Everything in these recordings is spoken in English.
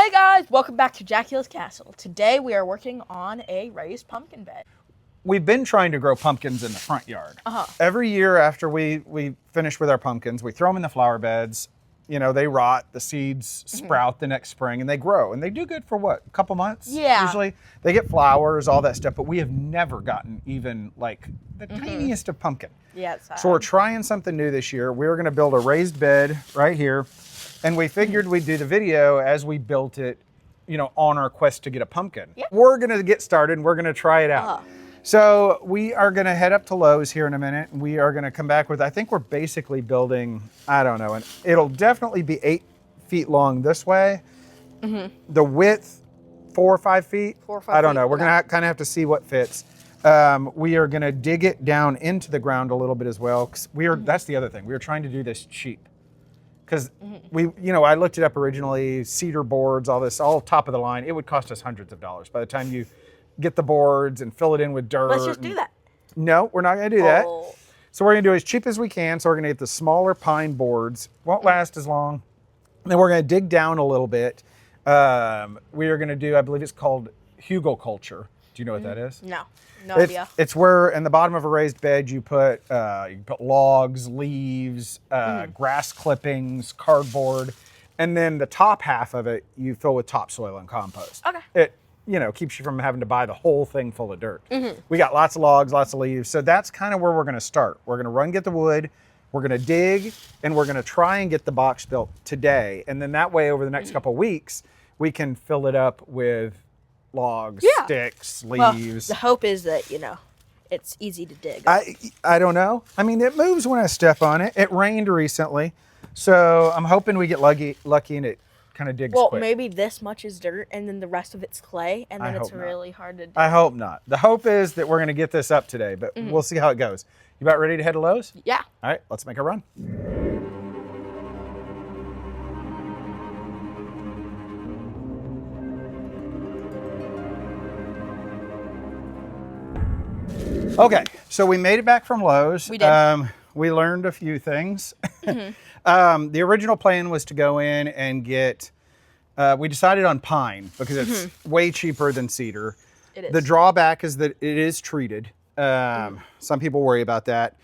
Hey guys, welcome back to Jackie's Castle. Today we are working on a raised pumpkin bed. We've been trying to grow pumpkins in the front yard. Every year after we finish with our pumpkins, we throw them in the flower beds. You know, they rot, the seeds sprout the next spring, and they grow. And they do good for what, a couple months? Yeah. Usually. They get flowers, all that stuff, but we have never gotten even like the tiniest of pumpkin. Yeah, it's sad. So we're trying something new this year. We're gonna build a raised bed right here. And we figured we'd do the video as we built it, you know, on our quest to get a pumpkin. Yeah. We're gonna get started and we're gonna try it out. So we are gonna head up to Lowe's here in a minute. We are gonna come back with, I think we're basically building, I don't know, and it'll definitely be 8 feet long this way. The width, 4 or 5 feet. 4 or 5 I don't feet, know, we're okay. gonna kind of have to see what fits. We are gonna dig it down into the ground a little bit as well. 'Cause that's the other thing, we were trying to do this cheap. Because I looked it up originally, cedar boards, all this, all top of the line. It would cost us hundreds of dollars by the time you get the boards and fill it in with dirt. Let's just do that. No, we're not going to do that. Oh. So we're going to do it as cheap as we can. So we're going to get the smaller pine boards. Won't last as long. And then we're going to dig down a little bit. We are going to do, I believe it's called Hugelkultur. Do you know what that is? No, no idea. It's where in the bottom of a raised bed you put logs, leaves, grass clippings, cardboard, and then the top half of it you fill with topsoil and compost. Okay. It keeps you from having to buy the whole thing full of dirt. We got lots of logs, lots of leaves, so that's kind of where we're going to start. We're going to get the wood, we're going to dig, and we're going to try and get the box built today, and then that way over the next couple of weeks we can fill it up with logs, sticks, leaves. Well, the hope is that, it's easy to dig. I don't know. I mean, it moves when I step on it. It rained recently, so I'm hoping we get lucky and it kind of digs quick. Maybe this much is dirt and then the rest of it's clay, and then I it's hope not. really hard to dig. I hope not. The hope is that we're going to get this up today, but we'll see how it goes. You about ready to head to Lowe's? Yeah. All right, let's make a run. Okay, so we made it back from Lowe's. We did. We learned a few things. The original plan was to go in and get, we decided on pine because it's way cheaper than cedar. It is. The drawback is that it is treated. Some people worry about that.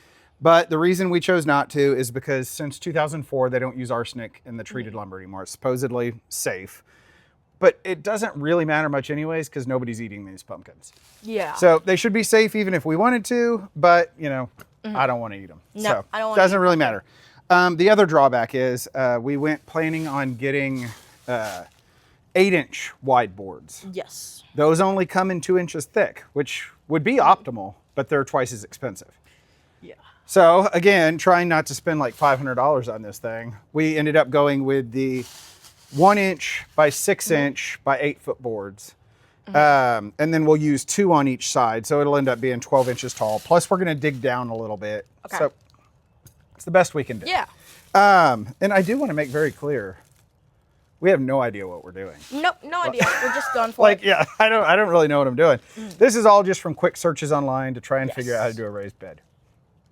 But the reason we chose not to is because since 2004, they don't use arsenic in the treated lumber anymore. It's supposedly safe. But it doesn't really matter much anyways because nobody's eating these pumpkins. Yeah. So they should be safe even if we wanted to, but I don't want to eat them. No, so I don't wanna doesn't eat really matter. The other drawback is we went planning on getting 8-inch wide boards. Yes. Those only come in 2 inches thick, which would be optimal, but they're twice as expensive. Yeah. So again, trying not to spend like $500 on this thing, we ended up going with the 1-inch by 6-inch by 8-foot boards. And then we'll use 2 on each side. So it'll end up being 12 inches tall. Plus we're going to dig down a little bit. Okay. So it's the best we can do. Yeah. And I do want to make very clear, we have no idea what we're doing. Nope, no idea. We're just going for it. Yeah, I don't really know what I'm doing. This is all just from quick searches online to try and figure out how to do a raised bed.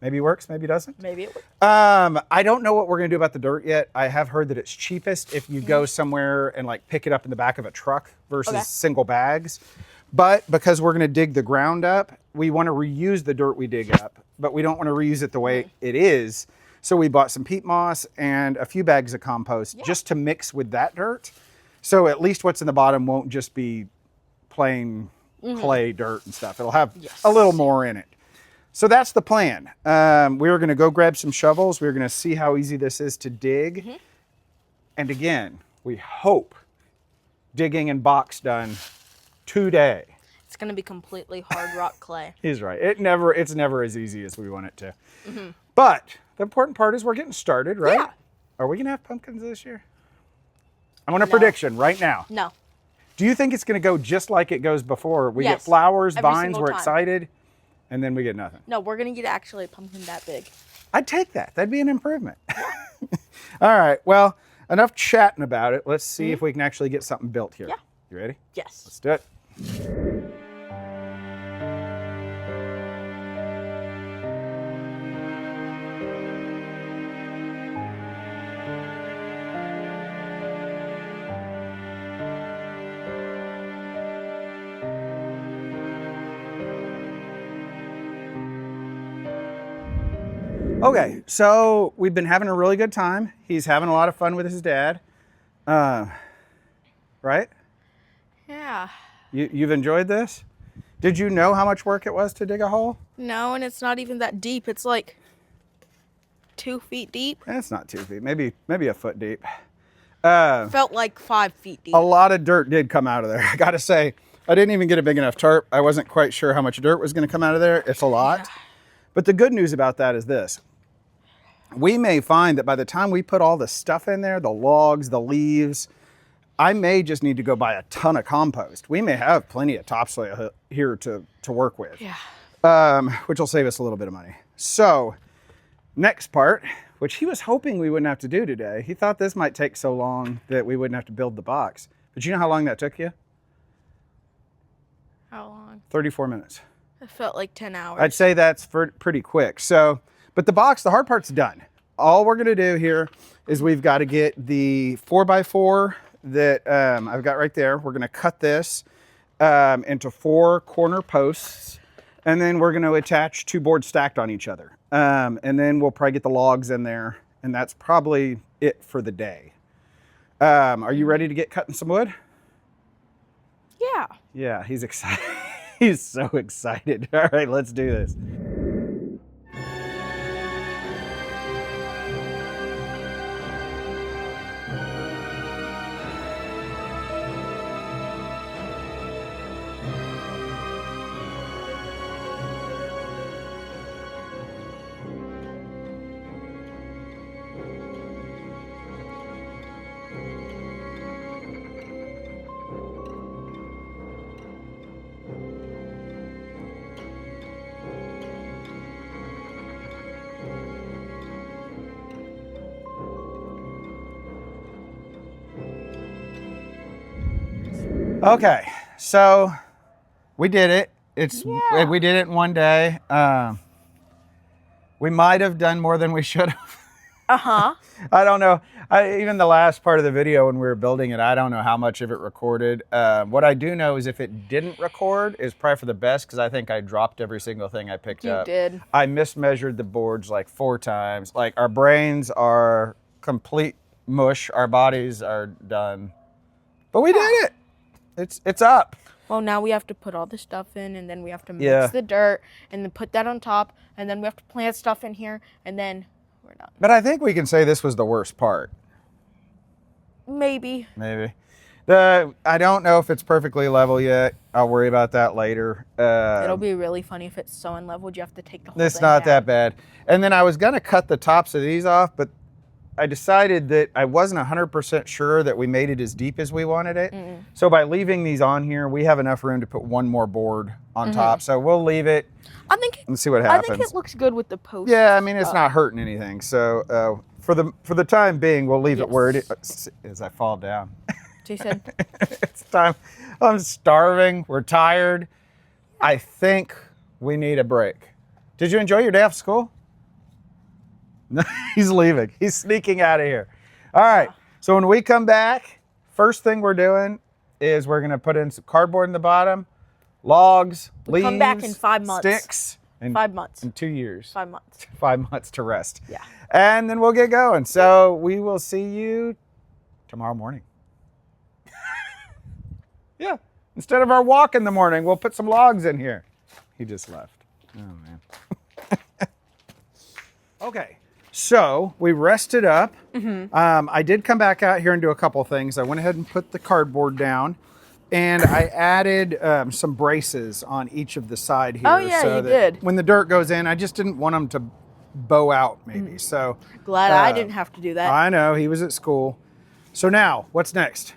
Maybe it works, maybe it doesn't. Maybe it would. I don't know what we're gonna do about the dirt yet. I have heard that it's cheapest if you go somewhere and like pick it up in the back of a truck versus single bags. But because we're gonna dig the ground up, we wanna reuse the dirt we dig up, but we don't wanna reuse it the way it is. So we bought some peat moss and a few bags of compost just to mix with that dirt. So at least what's in the bottom won't just be plain clay dirt and stuff. It'll have a little more in it. So that's the plan. We're going to go grab some shovels. We're going to see how easy this is to dig. And again, we hope digging and box done today. It's going to be completely hard rock clay. He's right. It's never as easy as we want it to. But the important part is we're getting started, right? Yeah. Are we going to have pumpkins this year? I want a prediction right now. No. Do you think it's going to go just like it goes before? We get Yes. flowers, Every vines, single we're time. excited, and then we get nothing. No, we're going to get actually a pumpkin that big. I'd take that. That'd be an improvement. All right. Well, enough chatting about it. Let's see if we can actually get something built here. Yeah. You ready? Yes. Let's do it. Okay, so we've been having a really good time. He's having a lot of fun with his dad. Right? Yeah. You've enjoyed this? Did you know how much work it was to dig a hole? No, and it's not even that deep. It's like 2 feet deep. It's not 2 feet, maybe a foot deep. Felt like 5 feet deep. A lot of dirt did come out of there. I gotta say, I didn't even get a big enough tarp. I wasn't quite sure how much dirt was gonna come out of there. It's a lot. Yeah. But the good news about that is this. We may find that by the time we put all the stuff in there, the logs, the leaves, I may just need to go buy a ton of compost. We may have plenty of topsoil here to work with, which will save us a little bit of money. So next part, which he was hoping we wouldn't have to do today. He thought this might take so long that we wouldn't have to build the box. But you know how long that took you? How long? 34 minutes. It felt like 10 hours. I'd say that's pretty quick. So, but the box, the hard part's done. All we're gonna do here is we've got to get the 4x4 that I've got right there. We're gonna cut this into 4 corner posts, and then we're gonna attach 2 boards stacked on each other. And then we'll probably get the logs in there, and that's probably it for the day. Are you ready to get cutting some wood? Yeah. Yeah, he's excited. He's so excited. All right, let's do this. Okay, so we did it. We did it in one day. We might have done more than we should have. I don't know. Even the last part of the video when we were building it, I don't know how much of it recorded. What I do know is if it didn't record, is probably for the best, because I think I dropped every single thing I picked up. You did. I mismeasured the boards like 4 times. Like, our brains are complete mush. Our bodies are done. But we did it. It's up. Well, now we have to put all the stuff in, and then we have to mix the dirt, and then put that on top, and then we have to plant stuff in here, and then we're done. But I think we can say this was the worst part. Maybe. I don't know if it's perfectly level yet. I'll worry about that later. It'll be really funny if it's so unleveled you have to take the whole thing It's not down. that bad. And then I was gonna cut the tops of these off, but I decided that I wasn't 100% sure that we made it as deep as we wanted it. So by leaving these on here, we have enough room to put 1 more board on top. So we'll leave it and see what happens. I think it looks good with the post. Yeah, I mean, it's not hurting anything. So for the time being, we'll leave it where it is as I fall down. Jason. It's time. I'm starving. We're tired. I think we need a break. Did you enjoy your day off school? No, he's leaving. He's sneaking out of here. All right. So when we come back, first thing we're doing is we're going to put in some cardboard in the bottom, logs, leaves, come back in 5 months. Sticks. In 5 months. In 2 years. 5 months. 5 months to rest. Yeah. And then we'll get going. So we will see you tomorrow morning. Yeah. Instead of our walk in the morning, we'll put some logs in here. He just left. Oh, man. Okay. So we rested up. I did come back out here and do a couple of things. I went ahead and put the cardboard down, and I added some braces on each of the side here. Oh, yeah, so you that did. when the dirt goes in, I just didn't want them to bow out maybe. So Glad I didn't have to do that. I know, he was at school. So now, what's next?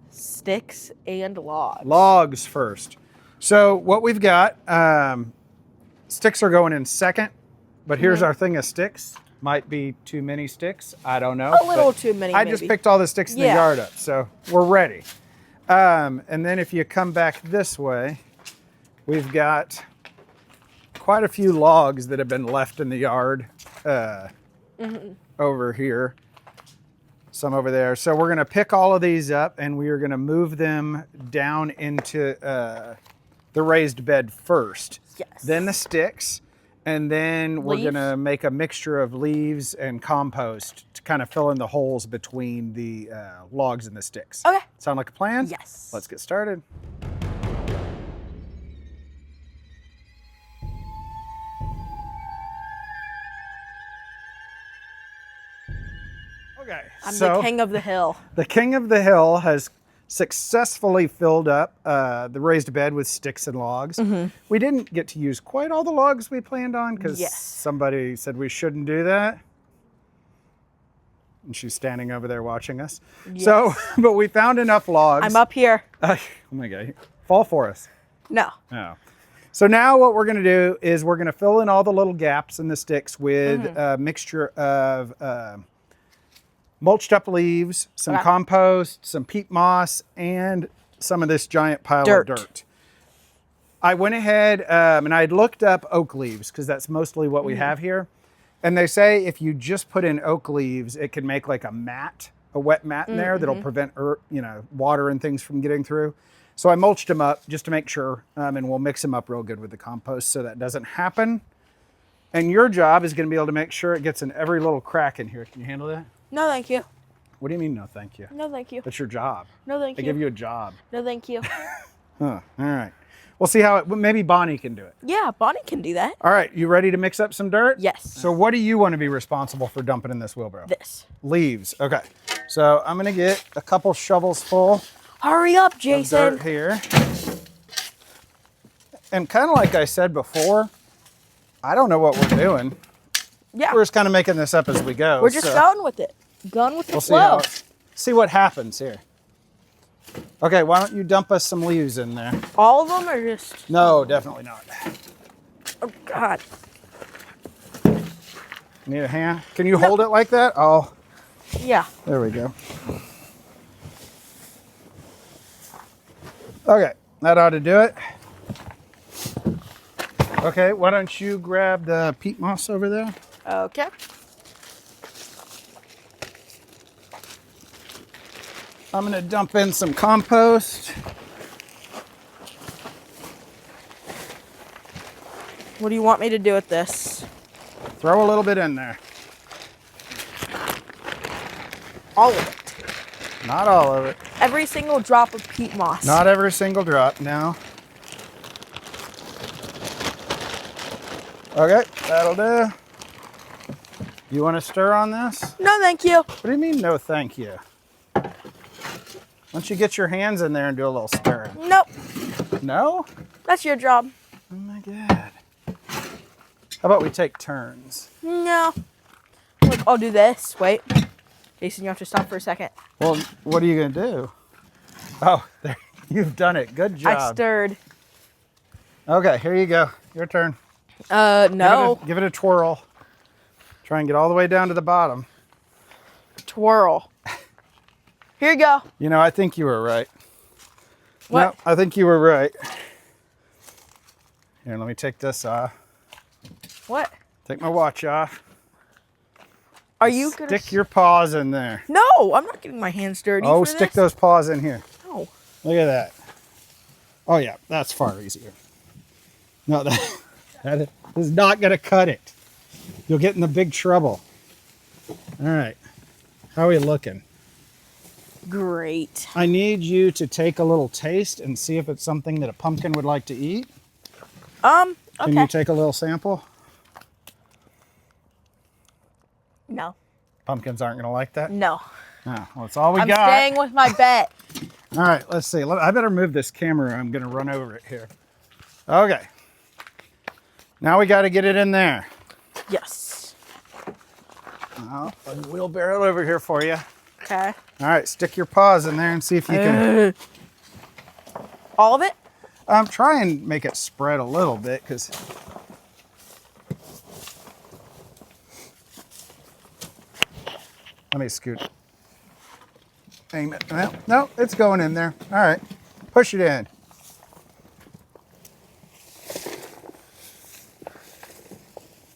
Sticks and logs. Logs first. So what we've got, sticks are going in second, but here's our thing of sticks. Might be too many sticks. I don't know. A little too many, I just picked all the sticks in the yard up, so we're ready. And then if you come back this way, we've got quite a few logs that have been left in the yard over here. Some over there. So we're going to pick all of these up, and we are going to move them down into the raised bed first. Yes. Then the sticks. And then we're going to make a mixture of leaves and compost to kind of fill in the holes between the logs and the sticks. Okay. Sound like a plan? Yes. Let's get started. Okay. I'm the king of the hill. The king of the hill has successfully filled up the raised bed with sticks and logs. We didn't get to use quite all the logs we planned on because somebody said we shouldn't do that. And she's standing over there watching us. Yes. So, but we found enough logs. I'm up here. Oh my God, fall for us. No. No. So now what we're gonna do is we're gonna fill in all the little gaps in the sticks with a mixture of mulched up leaves, some compost, some peat moss, and some of this giant pile of dirt. I went ahead and I looked up oak leaves because that's mostly what we have here. And they say if you just put in oak leaves, it can make like a mat, a wet mat in there that'll prevent water and things from getting through. So I mulched them up just to make sure, and we'll mix them up real good with the compost so that doesn't happen. And your job is going to be able to make sure it gets in every little crack in here. Can you handle that? No, thank you. What do you mean, no thank you? No, thank you. That's your job. No, thank you. I give you a job. No, thank you. Huh. All right. We'll see how maybe Bonnie can do it. Yeah, Bonnie can do that. All right. You ready to mix up some dirt? Yes. So what do you want to be responsible for dumping in this wheelbarrow? This. Leaves. Okay. So I'm going to get a couple shovels full. Hurry up, Jason. Of dirt here. And kind of like I said before, I don't know what we're doing. Yeah. We're just kind of making this up as we go. We're just going with it. Going with the flow. See what happens here. Okay, why don't you dump us some leaves in there? All of them or just? No, definitely not. Oh, God. Need a hand? Can you hold it like that? Oh. Yeah. There we go. Okay, that ought to do it. Okay, why don't you grab the peat moss over there? Okay. I'm gonna dump in some compost. What do you want me to do with this? Throw a little bit in there. All of it. Not all of it. Every single drop of peat moss. Not every single drop, no. Okay, that'll do. You want to stir on this? No, thank you. What do you mean, no thank you? Why don't you get your hands in there and do a little stirring? Nope. No? That's your job. Oh my God. How about we take turns? No. Look, I'll do this. Wait. Jason, you have to stop for a second. Well, what are you going to do? Oh, there, you've done it. Good job. I stirred. Okay, here you go. Your turn. No. Give it a twirl. Try and get all the way down to the bottom. Twirl. Here you go. You know, I think you were right. What? No, I think you were right. Here, let me take this off. What? Take my watch off. Are you gonna stick your paws in there? No, I'm not getting my hands dirty. Oh, for stick this. those paws in here. No. Look at that. Oh yeah, that's far easier. No, that is not gonna cut it. You'll get in the big trouble. All right, how are we looking? Great. I need you to take a little taste and see if it's something that a pumpkin would like to eat. Okay. Can you take a little sample? No. Pumpkins aren't gonna like that? No. Oh, well, that's all we got. I'm staying with my bet. All right, let's see. I better move this camera. I'm gonna run over it here. Okay. Now we gotta get it in there. Yes. I'll wheelbarrow it over here for you. Okay. All right, stick your paws in there and see if you can. All of it? Try and make it spread a little bit, because let me scoot. Aim it. No, it's going in there. All right, push it in.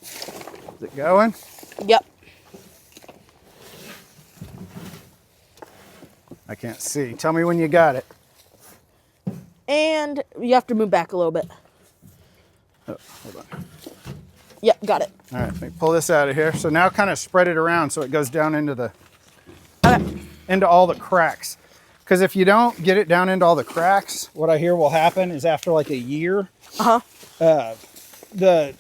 Is it going? Yep. I can't see. Tell me when you got it. And you have to move back a little bit. Oh, hold on. Yep, got it. All right, let me pull this out of here. So now kind of spread it around so it goes down into into all the cracks. Because if you don't get it down into all the cracks, what I hear will happen is after like a year, the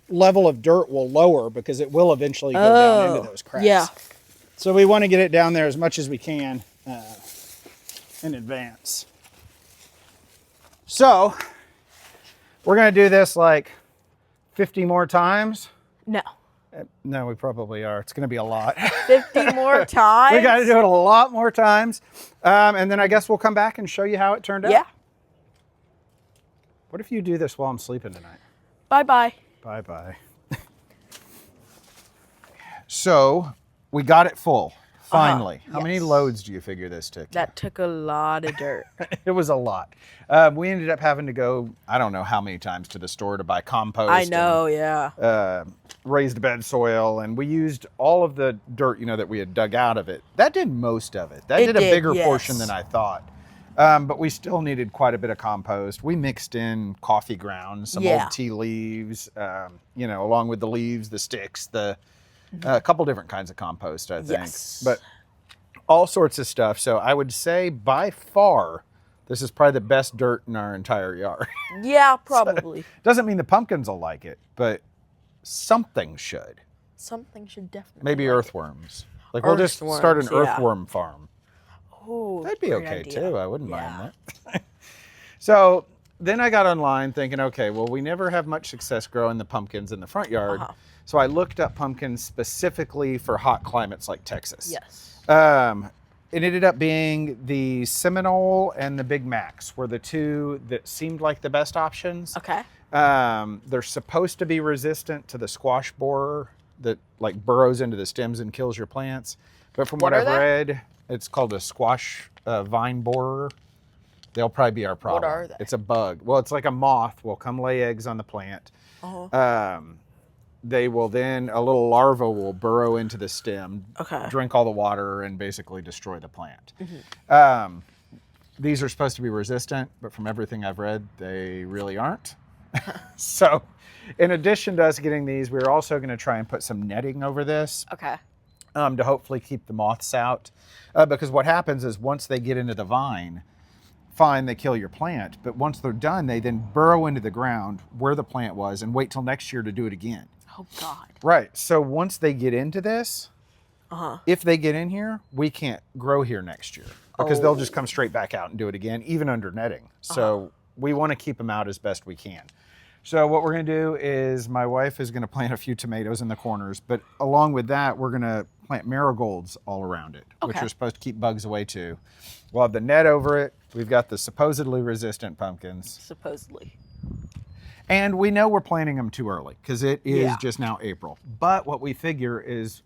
level of dirt will lower because it will eventually go down into those cracks. Yeah. So we want to get it down there as much as we can in advance. So we're going to do this like 50 more times. No. No, we probably are. It's going to be a lot. 50 more times? We got to do it a lot more times. And then I guess we'll come back and show you how it turned out. Yeah. What if you do this while I'm sleeping tonight? Bye-bye. Bye-bye. So we got it full, finally. How many loads do you figure this took? That took a lot of dirt. It was a lot. We ended up having to go, I don't know how many times to the store to buy compost. I know, Raised bed soil, and we used all of the dirt, that we had dug out of it. That did most of it. That did a bigger portion than I thought. But we still needed quite a bit of compost. We mixed in coffee grounds, some old tea leaves, along with the leaves, the sticks, a couple different kinds of compost, I think. Yes. But all sorts of stuff. So I would say by far, this is probably the best dirt in our entire yard. Yeah, probably. Doesn't mean the pumpkins will like it, but something should. Something should definitely. Maybe like earthworms. Like we'll just start an earthworm farm. Oh, that'd be okay too. I wouldn't mind that. So then I got online thinking, okay, well, we never have much success growing the pumpkins in the front yard. So I looked up pumpkins specifically for hot climates like Texas. Yes. It ended up being the Seminole and the Big Macs were the two that seemed like the best options. Okay. They're supposed to be resistant to the squash borer that like burrows into the stems and kills your plants. But from what I've read, it's called a squash vine borer. They'll probably be our problem. What are they? It's a bug. Well, it's like a moth will come lay eggs on the plant. They will then, a little larva will burrow into the stem, drink all the water, and basically destroy the plant. These are supposed to be resistant, but from everything I've read, they really aren't. So in addition to us getting these, we're also going to try and put some netting over this. To hopefully keep the moths out. Because what happens is once they get into the vine, fine, they kill your plant. But once they're done, they then burrow into the ground where the plant was and wait till next year to do it again. Oh, God. Right. So once they get into this, if they get in here, we can't grow here next year because they'll just come straight back out and do it again, even under netting. So we want to keep them out as best we can. So what we're going to do is my wife is going to plant a few tomatoes in the corners, but along with that, we're going to plant marigolds all around it, which are supposed to keep bugs away too. We'll have the net over it. We've got the supposedly resistant pumpkins. Supposedly. And we know we're planting them too early because it is just now April. But what we figure is,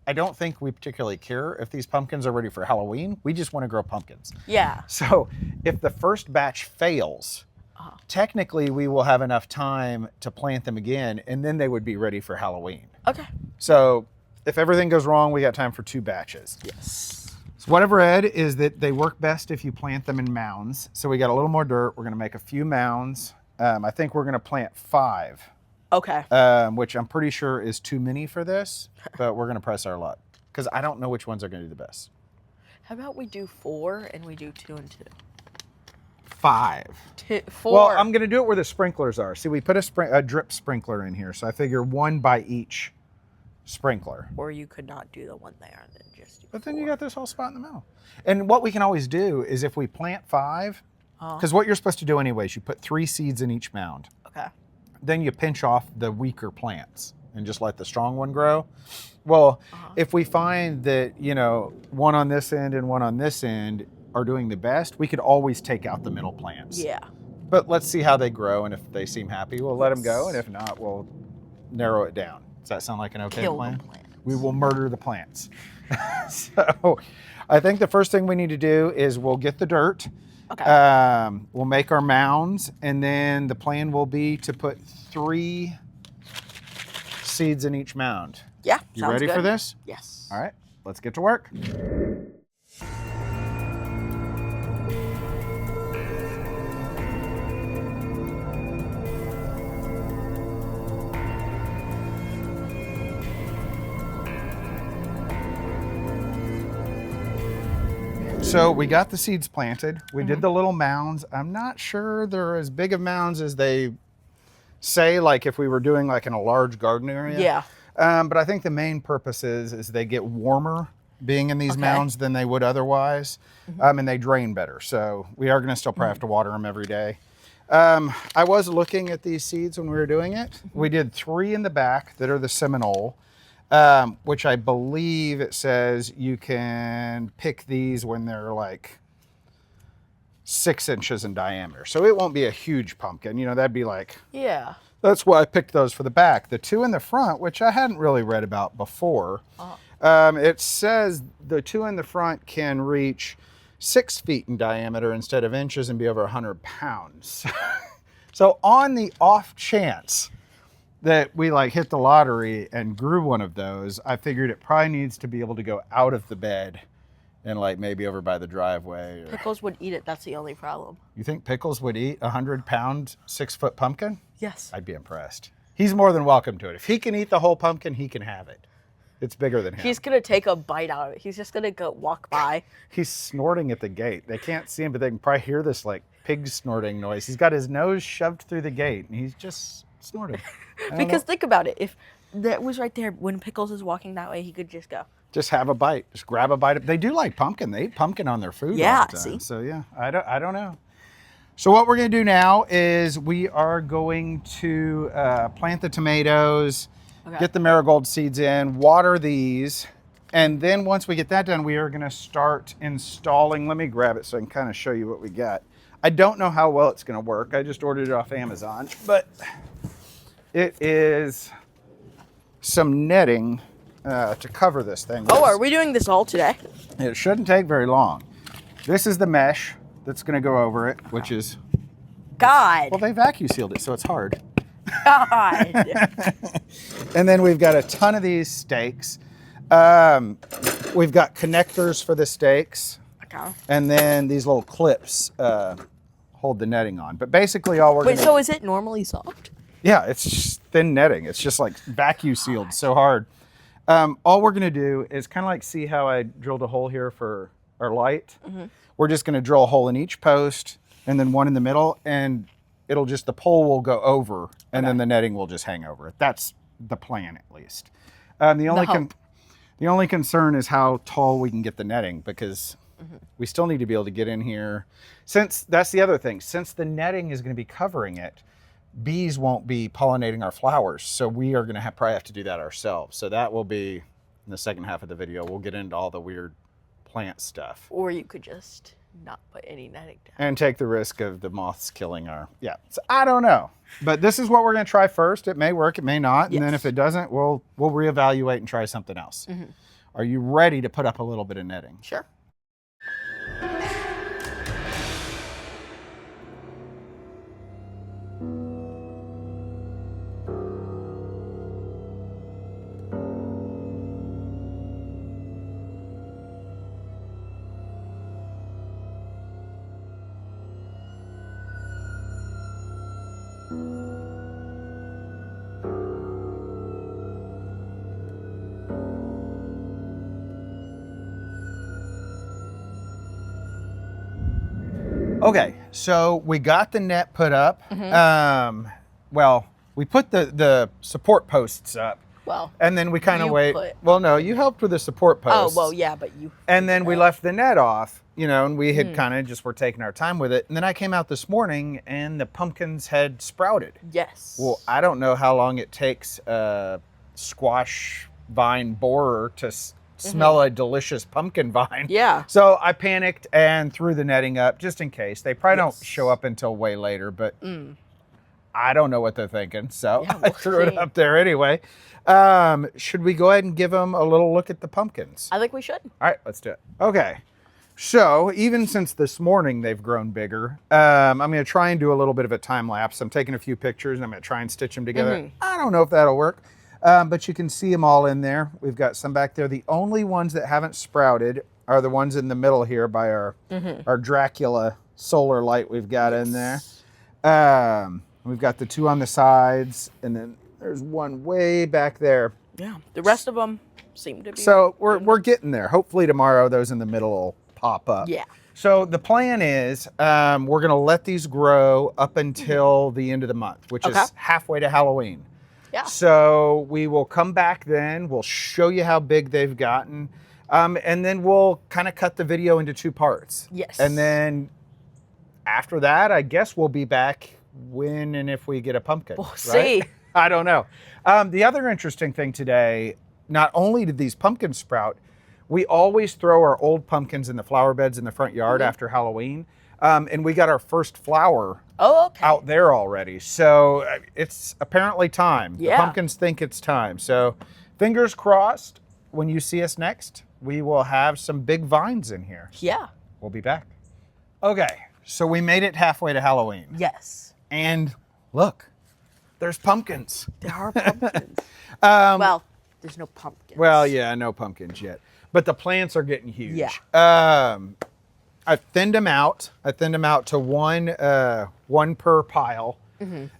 I don't think we particularly care if these pumpkins are ready for Halloween. We just want to grow pumpkins. Yeah. So if the first batch fails, technically we will have enough time to plant them again, and then they would be ready for Halloween. Okay. So if everything goes wrong, we got time for 2 batches. Yes. So what I've read is that they work best if you plant them in mounds. So we got a little more dirt. We're going to make a few mounds. I think we're going to plant 5. Okay. Which I'm pretty sure is too many for this, but we're going to press our luck because I don't know which ones are going to do the best. How about we do 4 and we do 2 and 2? 5. 4. Well, I'm going to do it where the sprinklers are. See, we put a drip sprinkler in here, so I figure 1 by each sprinkler. Or you could not do the one there and then just do But 4. then you got this whole spot in the middle. And what we can always do is if we plant 5, because what you're supposed to do anyways, you put 3 seeds in each mound. Okay. Then you pinch off the weaker plants and just let the strong one grow. Well, if we find that, one on this end and one on this end are doing the best, we could always take out the middle plants. Yeah. But let's see how they grow, and if they seem happy, we'll let them go, and if not, we'll narrow it down. Does that sound like an okay plan? The plants. We will murder the plants. So I think the first thing we need to do is we'll get the dirt. Okay. We'll make our mounds, and then the plan will be to put 3 seeds in each mound. Yeah. You ready for this? Yes. All right, let's get to work. So we got the seeds planted. We did the little mounds. I'm not sure they're as big of mounds as they say, like if we were doing like in a large garden area. Yeah. But I think the main purpose is they get warmer being in these mounds than they would otherwise. And they drain better. So we are going to still probably have to water them every day. I was looking at these seeds when we were doing it. We did 3 in the back that are the Seminole, which I believe it says you can pick these when they're like 6 inches in diameter. So it won't be a huge pumpkin. You know, that'd be like, Yeah. that's why I picked those for the back. The 2 in the front, which I hadn't really read about before, it says the 2 in the front can reach 6 feet in diameter instead of inches and be over 100 pounds. So on the off chance that we like hit the lottery and grew one of those, I figured it probably needs to be able to go out of the bed and like maybe over by the driveway. Or... Pickles would eat it. That's the only problem. You think Pickles would eat a 100-pound, 6-foot pumpkin? Yes. I'd be impressed. He's more than welcome to it. If he can eat the whole pumpkin, he can have it. It's bigger than him. He's going to take a bite out of it. He's just going to go walk by. He's snorting at the gate. They can't see him, but they can probably hear this like pig snorting noise. He's got his nose shoved through the gate and he's just snorting. Because think about it. If that was right there, when Pickles is walking that way, he could just go. Just have a bite. Just grab a bite. They do like pumpkin. They eat pumpkin on their food Yeah, all the time. see? So yeah, I don't know. So what we're going to do now is we are going to plant the tomatoes, get the marigold seeds in, water these, and then once we get that done, we are going to start installing. Let me grab it so I can kind of show you what we got. I don't know how well it's going to work. I just ordered it off Amazon, but it is some netting to cover this thing. Oh, are we doing this all today? It shouldn't take very long. This is the mesh that's going to go over it, which is... God. Well, they vacuum sealed it, so it's hard. God. And then we've got a ton of these stakes. We've got connectors for the stakes. Okay. And then these little clips hold the netting on. But basically all we're Wait, so is it normally soft? Yeah, it's just thin netting. It's just like vacuum sealed so hard. All we're gonna do is kind of like, see how I drilled a hole here for our light? We're just gonna drill a hole in each post and then one in the middle, and it'll just, the pole will go over and then the netting will just hang over it. That's the plan, at least. The only concern is how tall we can get the netting, because we still need to be able to get in here. Since that's the other thing, since the netting is going to be covering it, bees won't be pollinating our flowers. So we are going to probably have to do that ourselves. So that will be in the second half of the video. We'll get into all the weird plant stuff. Or you could just not put any netting down. And take the risk of the moths killing our, So I don't know. But this is what we're going to try first. It may work, it may not. And then if it doesn't, we'll reevaluate and try something else. Are you ready to put up a little bit of netting? Sure. Okay, so we got the net put up. Well, we put the support posts up. Well, and then we kind of wait. Well, no, you helped with the support posts. Oh, well, yeah, but you. And then we left the net off, you know, and we had kind of just were taking our time with it. And then I came out this morning and the pumpkins had sprouted. Yes. Well, I don't know how long it takes a squash vine borer to smell a delicious pumpkin vine. Yeah. So I panicked and threw the netting up just in case. They probably don't show up until way later, but I don't know what they're thinking. So I threw it up there anyway. Should we go ahead and give them a little look at the pumpkins? I think we should. All right, let's do it. Okay. So even since this morning, they've grown bigger. I'm going to try and do a little bit of a time lapse. I'm taking a few pictures and I'm going to try and stitch them together. I don't know if that'll work. But you can see them all in there. We've got some back there. The only ones that haven't sprouted are the ones in the middle here by our Dracula solar light we've got in there. We've got the 2 on the sides, and then there's one way back there. Yeah, the rest of them seem to be. So we're getting there. Hopefully tomorrow those in the middle will pop up. Yeah. So the plan is we're going to let these grow up until the end of the month, which is halfway to Halloween. Yeah. So we will come back then. We'll show you how big they've gotten. And then we'll kind of cut the video into 2 parts. Yes. And then after that, I guess we'll be back when and if we get a pumpkin. We'll see. I don't know. The other interesting thing today, not only did these pumpkins sprout, we always throw our old pumpkins in the flower beds in the front yard after Halloween. And we got our first flower out there already. So it's apparently time. Yeah. The pumpkins think it's time. So fingers crossed, when you see us next, we will have some big vines in here. Yeah. We'll be back. Okay, so we made it halfway to Halloween. Yes. And look, there's pumpkins. There are pumpkins. Well, there's no pumpkins. Well, yeah, no pumpkins yet. But the plants are getting huge. Yeah. I thinned them out. I thinned them out to one per pile. And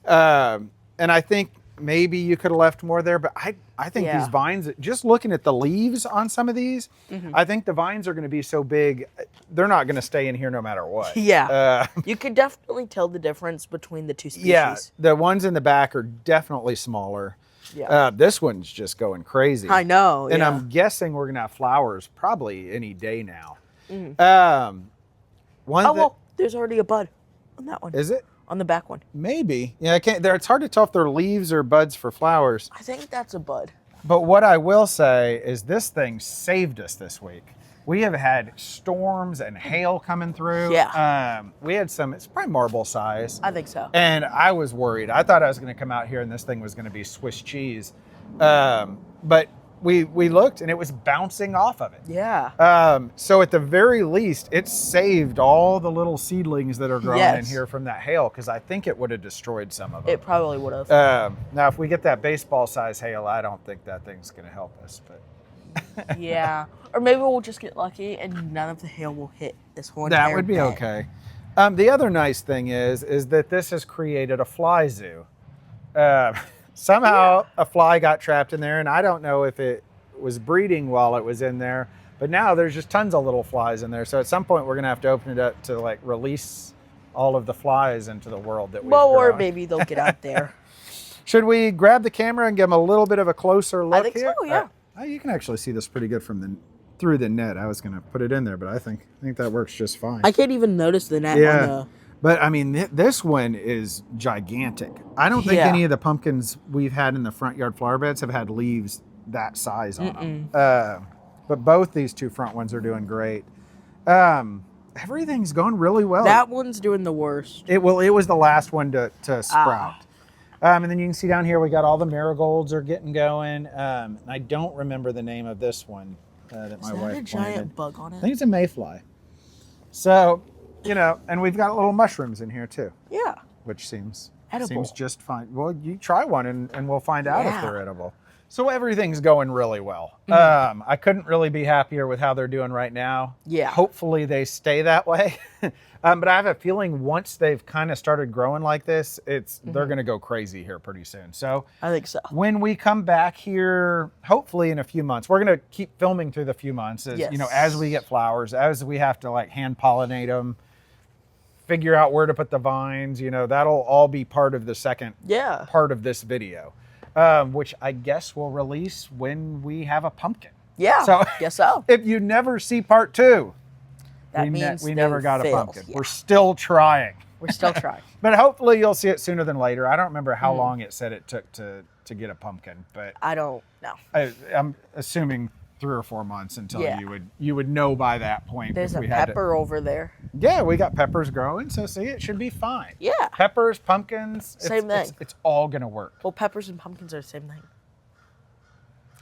I think maybe you could have left more there, but I think these vines, just looking at the leaves on some of these, I think the vines are going to be so big, they're not going to stay in here no matter what. Yeah. You could definitely tell the difference between the 2 species. Yeah, the ones in the back are definitely smaller. Yeah. This one's just going crazy. I know. And I'm guessing we're going to have flowers probably any day now. Well, there's already a bud on that one. Is it? On the back one. Maybe. Yeah, I can't. It's hard to tell if they're leaves or buds for flowers. I think that's a bud. But what I will say is this thing saved us this week. We have had storms and hail coming through. Yeah. We had some, it's probably marble size. I think so. And I was worried. I thought I was going to come out here and this thing was going to be Swiss cheese. But we looked and it was bouncing off of it. Yeah. So at the very least, it saved all the little seedlings that are growing in here from that hail, because I think it would have destroyed some of them. It probably would have. Now, if we get that baseball size hail, I don't think that thing's going to help us. But yeah. Or maybe we'll just get lucky and none of the hail will hit this whole entire that would be bed. okay. The other nice thing is that this has created a fly zoo. Somehow a fly got trapped in there, and I don't know if it was breeding while it was in there, but now there's just tons of little flies in there. So at some point we're gonna have to open it up to like release all of the flies into the world that we've grown. Or maybe they'll get out there. Should we grab the camera and give them a little bit of a closer look I think here? so, yeah. You can actually see this pretty good from through the net. I was gonna put it in there, but I think that works just fine. I can't even notice the net on the... But I mean, this one is gigantic. I don't think any of the pumpkins we've had in the front yard flower beds have had leaves that size on them. But both these 2 front ones are doing great. Everything's going really well. That one's doing the worst. It was the last one to sprout. And then you can see down here, we got all the marigolds are getting going. I don't remember the name of this one that my wife planted. Is that a giant bug on it? I think it's a mayfly. So, and we've got little mushrooms in here too. Yeah. Which seems Edible. just fine. Well, you try one and we'll find out if they're edible. So everything's going really well. I couldn't really be happier with how they're doing right now. Yeah. Hopefully they stay that way. But I have a feeling once they've kind of started growing like this, they're going to go crazy here pretty soon. So I think so. when we come back here, hopefully in a few months, we're going to keep filming through the few months as we get flowers, as we have to like hand pollinate them, figure out where to put the vines, that'll all be part of the second part of this video, which I guess we'll release when we have a pumpkin. Yeah, so guess so. If you never see part 2, that means we never got failed. a pumpkin. Yeah. We're still trying. We're still trying. But hopefully you'll see it sooner than later. I don't remember how long it said it took to get a pumpkin, but I don't know. I'm assuming 3 or 4 months until you would know by that point. There's a pepper over there. Yeah, we got peppers growing, so see, it should be fine. Yeah. Peppers, pumpkins, same thing. It's all gonna work. Well, peppers and pumpkins are the same thing.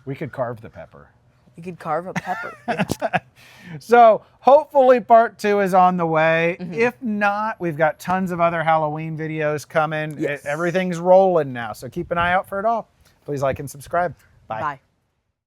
We could carve the pepper. You could carve a pepper. Yeah. So hopefully part 2 is on the way. If not, we've got tons of other Halloween videos coming. Yes. Everything's rolling now, so keep an eye out for it all. Please like and subscribe. Bye. Bye.